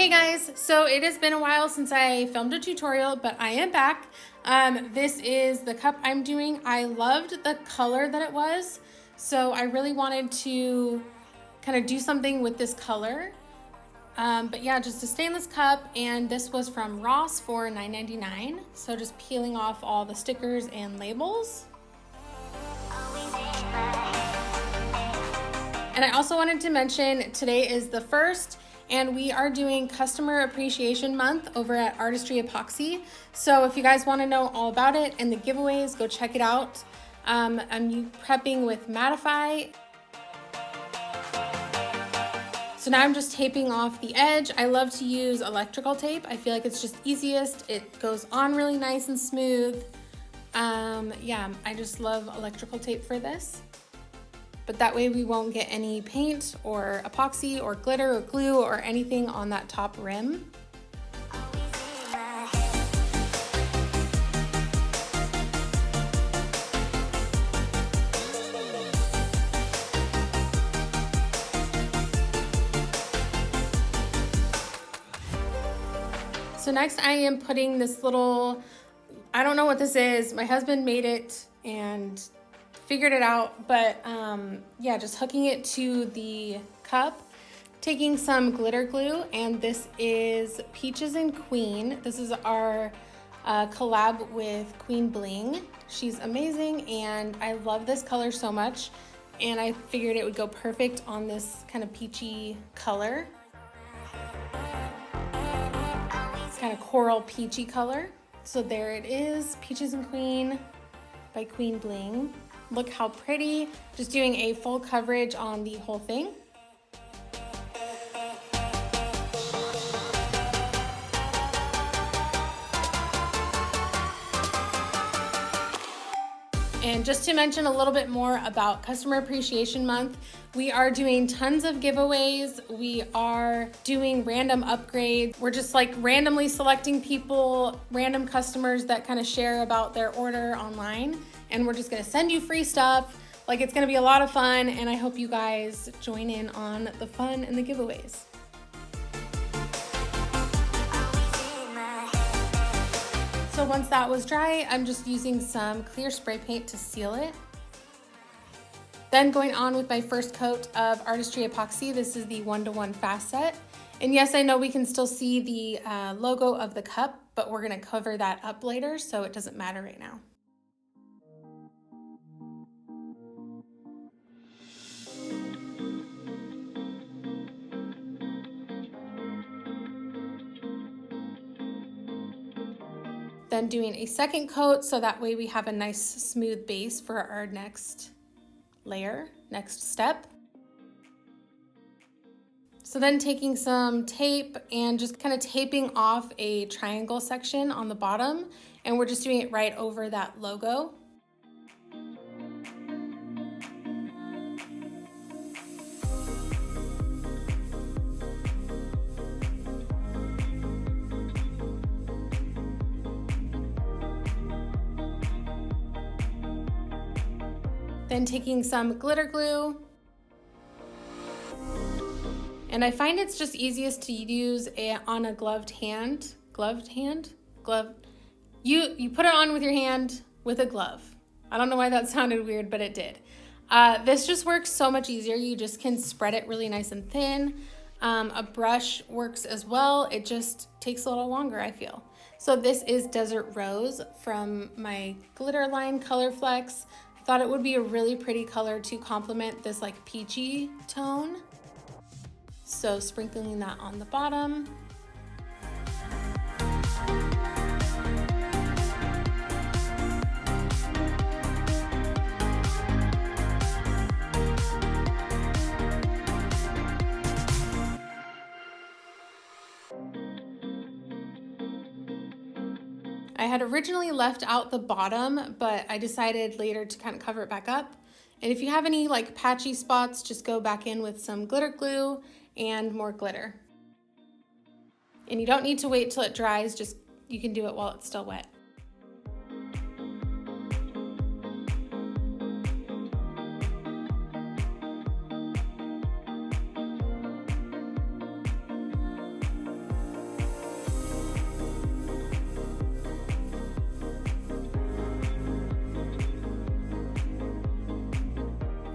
Hey guys, so it has been a while since I filmed a tutorial, but I am back. This is the cup I'm doing. I loved the color that it was, so I really wanted to kind of do something with this color. But yeah, just a stainless cup, and this was from Ross for $9.99. So just peeling off all the stickers and labels. And I also wanted to mention today is the 1st, and we are doing Customer Appreciation Month over at Artistry Epoxy. So if you guys want to know all about it and the giveaways, go check it out. I'm prepping with Mattify. So now I'm just taping off the edge. I love to use electrical tape. I feel like it's just easiest. It goes on really nice and smooth. Yeah, I just love electrical tape for this. But that way we won't get any paint or epoxy or glitter or glue or anything on that top rim. So next I am putting this little, I don't know what this is. My husband made it and figured it out, but yeah, just hooking it to the cup, taking some glitter glue, and this is Peaches and Queen. This is our collab with Queen Bling. She's amazing, and I love this color so much, and I figured it would go perfect on this kind of peachy color. It's kind of coral peachy color. So there it is, Peaches and Queen by Queen Bling. Look how pretty, just doing a full coverage on the whole thing. And just to mention a little bit more about Customer Appreciation Month, we are doing tons of giveaways. We are doing random upgrades. We're just like randomly selecting people, random customers that kind of share about their order online. And we're just gonna send you free stuff. Like, it's gonna be a lot of fun, and I hope you guys join in on the fun and the giveaways. So once that was dry, I'm just using some clear spray paint to seal it. Then going on with my first coat of Artistry Epoxy. This is the 1-to-1 fast set. And yes, I know we can still see the logo of the cup, but we're gonna cover that up later, so it doesn't matter right now. Then doing a second coat, so that way we have a nice smooth base for our next layer, next step. So then taking some tape and just kind of taping off a triangle section on the bottom, and we're just doing it right over that logo. Then taking some glitter glue. And I find it's just easiest to use on a gloved hand. You put it on with your hand with a glove. I don't know why that sounded weird, but it did. This just works so much easier. You just can spread it really nice and thin. A brush works as well. It just takes a little longer, I feel. So this is Desert Rose from my glitter line Color Flex. Thought it would be a really pretty color to complement this like peachy tone. So sprinkling that on the bottom. I had originally left out the bottom, but I decided later to kind of cover it back up. And if you have any like patchy spots, just go back in with some glitter glue and more glitter. And you don't need to wait till it dries, just you can do it while it's still wet.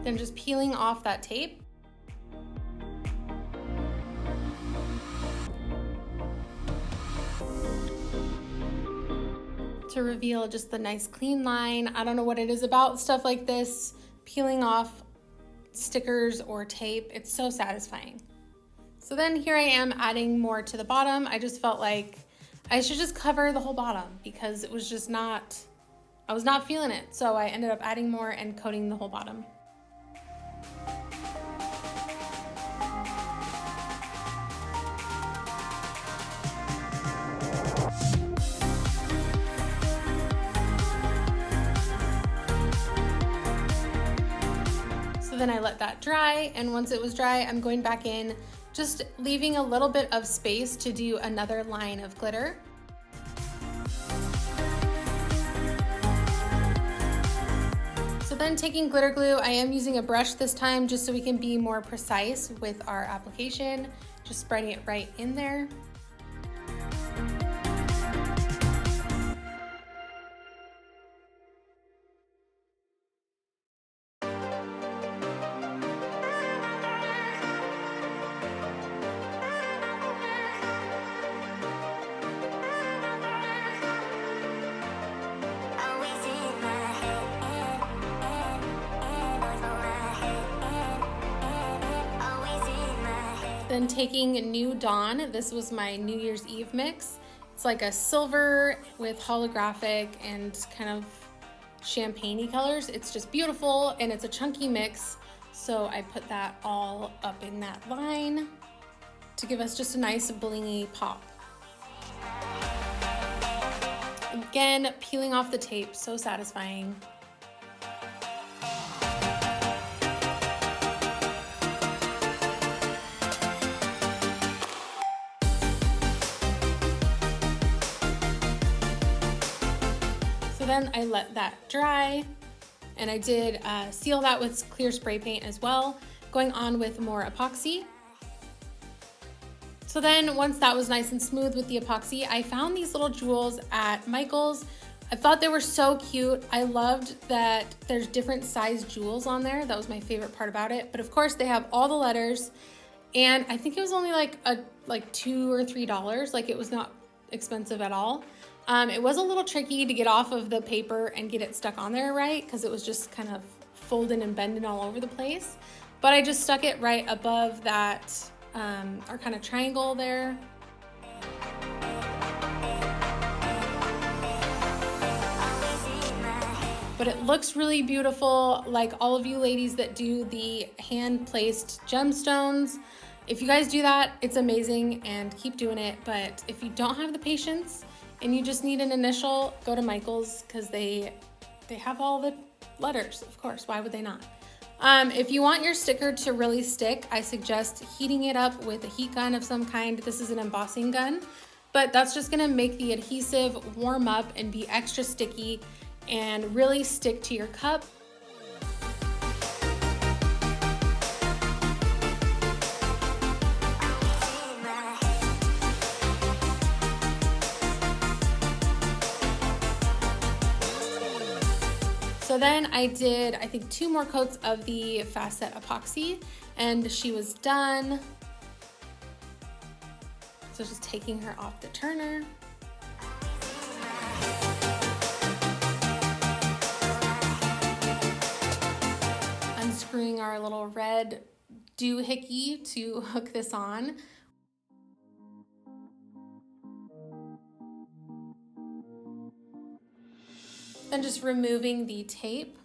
Then just peeling off that tape. To reveal just the nice clean line. I don't know what it is about stuff like this, peeling off stickers or tape. It's so satisfying. So then here I am adding more to the bottom. I just felt like I should just cover the whole bottom because it was just not, I was not feeling it. So I ended up adding more and coating the whole bottom. Then I let that dry, and once it was dry, I'm going back in, just leaving a little bit of space to do another line of glitter. So then taking glitter glue, I am using a brush this time just so we can be more precise with our application, just spreading it right in there. Then taking New Dawn, this was my New Year's Eve mix. It's like a silver with holographic and kind of champagne-y colors. It's just beautiful and it's a chunky mix. So I put that all up in that line to give us just a nice blingy pop. Again, peeling off the tape, so satisfying. Then I let that dry, and I did seal that with clear spray paint as well, going on with more epoxy. So then once that was nice and smooth with the epoxy, I found these little jewels at Michael's. I thought they were so cute. I loved that there's different size jewels on there. That was my favorite part about it. But of course they have all the letters, and I think it was only like $2 or $3. Like, it was not expensive at all. It was a little tricky to get off of the paper and get it stuck on there right, because it was just kind of folding and bending all over the place. But I just stuck it right above that, our kind of triangle there. But it looks really beautiful, like all of you ladies that do the hand-placed gemstones. If you guys do that, it's amazing, and keep doing it. But if you don't have the patience, and you just need an initial, go to Michael's, because they have all the letters, of course. Why would they not? If you want your sticker to really stick, I suggest heating it up with a heat gun of some kind. This is an embossing gun, but that's just gonna make the adhesive warm up and be extra sticky and really stick to your cup. So then I did, I think, 2 more coats of the Fast Set epoxy, and she was done. So just taking her off the turner. Unscrewing our little red doohickey to hook this on. Then just removing the tape.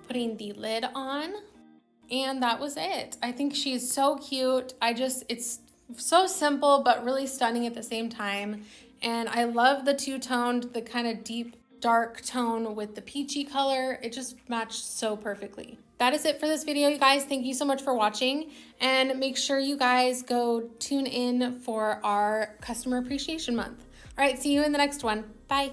Putting the lid on, and that was it. I think she is so cute. It's so simple, but really stunning at the same time. And I love the two-toned, the kind of deep, dark tone with the peachy color. It just matched so perfectly. That is it for this video, you guys. Thank you so much for watching, and make sure you guys go tune in for our Customer Appreciation Month. All right, see you in the next one. Bye.